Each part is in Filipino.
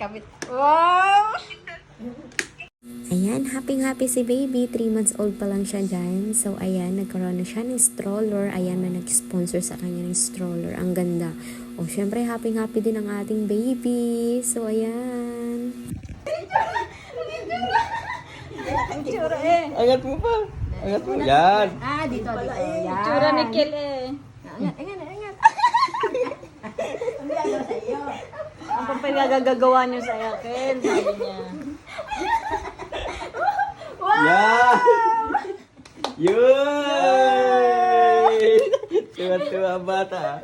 kabit. Wow! Ayan, happy si baby. 3 months old pa lang siya dyan. So, ayan, nagkaroon na siya ng stroller. Ayan, may nag-sponsor sa kanya ng stroller. Ang ganda. O, syempre, happy din ang ating baby. So, ayan. Tsura eh. Angat mo pa. Angat mo. Yan. Ah, dito. Yan. Tsura ni Kel eh. Angat. Ang papagagagawa niyo sa akin, sabi niya. Yan. Yay! Tuwa-tuwa ang bata.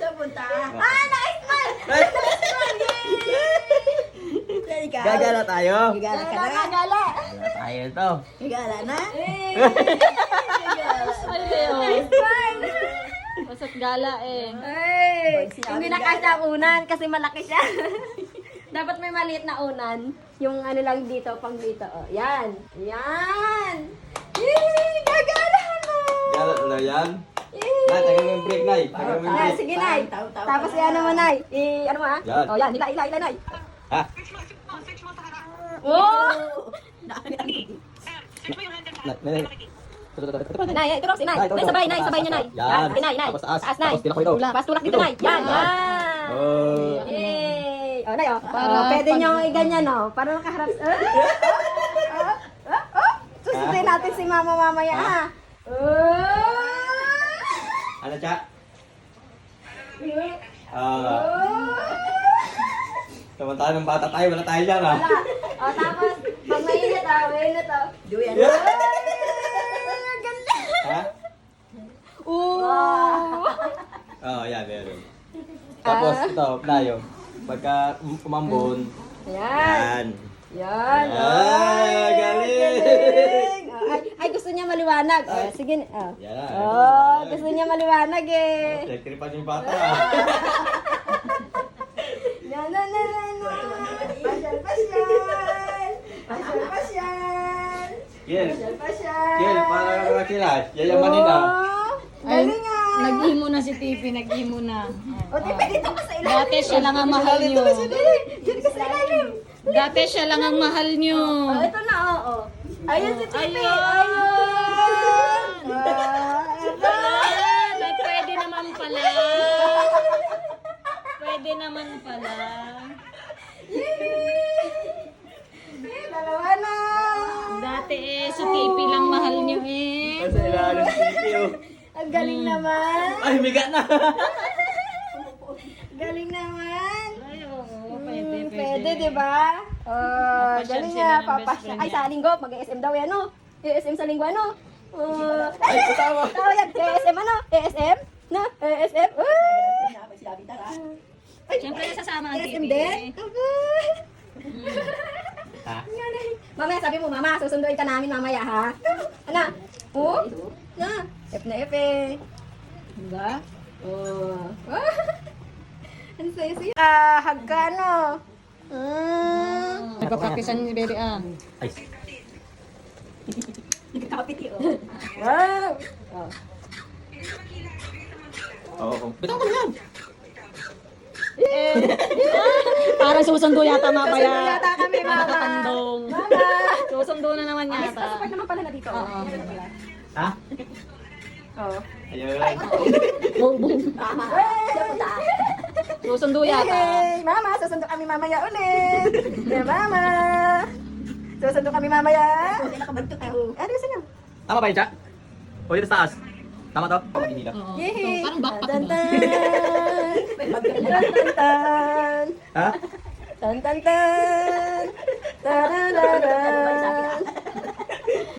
Sa punta. Nice one! Gagala tayo. Gagala ka na. Gagala. Gagala tayo ito. Gagala na. Ay, Leo. Pasat gala eh. Ay! Hindi na kasya ang unan kasi malaki siya. Dapat may maliit na unan. Yung ano lang dito, pang dito. Oh, yan. Yan! Yay! Gagala na! Gagala na yan. Nay, tagal mo yung break, Nay. Tagal mo yung break. Sige, Nay. Tapos ano mo, Nay? Ano mo, ha? Yan. Oh, yan. Hila, Nay. Ha? Oh! Nay. Nay, tulak si Nay. Nay, sabay niya, Nay. Yan. Nay. Tapos taas. Taas, Nay. Tapos tilak ko ito. Tapos tulak dito, Nay. Yan. Oh. Yay! Oh, Nay, oh. Pwede nyo i-ganyan, oh. Para makaharap. Susunduin natin si Mama mamaya, ha? Ano, Cha? Samantala ng bata tayo, wala tayo dyan, ha? Oh, tapos, pag mainit, oh. Duyan. Ganda. Ha? Ooh! Oo, yan, meron. Tapos, ito, playo. Pagka umambon, Yan. yan. Yan. Galing! Ay, gusto niya maliwanag. Oh, sige. Yan. Oh, gusto niya maliwanag eh. Nagtripan yung bata, ha? Na. Pasyal. Yes. Pasyal. Yan, para makilas. Yayamanin, ha? Galing nga. Nag-imo na si Tipi, nag-imo na. O, di pwede ito ka sa ilalim. Dati siya lang ang mahal niyo. Diyan ka sa ilalim. Dati siya lang ang mahal niyo. Oh, ito na, oo. Ayun si Tipi. Ayun. Ayun. Ay, pwede naman pala. Pwede naman pala. Dalawa na. Dati eh, si Tipi lang mahal niyo eh. Kasi ilalim sisi, oh. Ang galing naman. Ay, miga na! Galing naman. Ay, oo, pwede. Pwede, di ba? Oh, Papasyal galing sila nga. ng best Papasya. friend Ay, niya. sa linggo. Mag-ESM daw yan, ano? ESM sa linggo, ano? Ay, kasama! Tao yan. ESM, ano? ESM? Na? ESM? Siyempre nasasama ang ESM Tipi. din? Ha? Mamaya, sabi mo, mama, susunduin ka namin mamaya, ha? Ano? Oh? Na? F na F eh. Diba? Oh. Ano sa'yo? Hag ka, no? Nagpapakisan ni Bebe ah. Ay, Nagkakapit yun. Wow! Oh. oo. Bitaw ko na yan! Parang susundo yata mamaya. Susundo yata kami, mama. Nakakatandong. Mama! Susundo na naman Ay, yata. pasok naman pala na dito. Oo. Ha? Oo. Ayun. Boom, boom. Siya punta. Susundo yata. Hey, mama, susundo kami mamaya ulit. Yeah, mama. Susundo kami mamaya. Hindi nakabagto ka. Ano gusto niyo? Tama ba yun, Cha? O yun sa taas? Tama to? Pag hinila. Oo. Yay! Parang backpack Tan ba? tan. Ha? Tan tan tan. Tararara.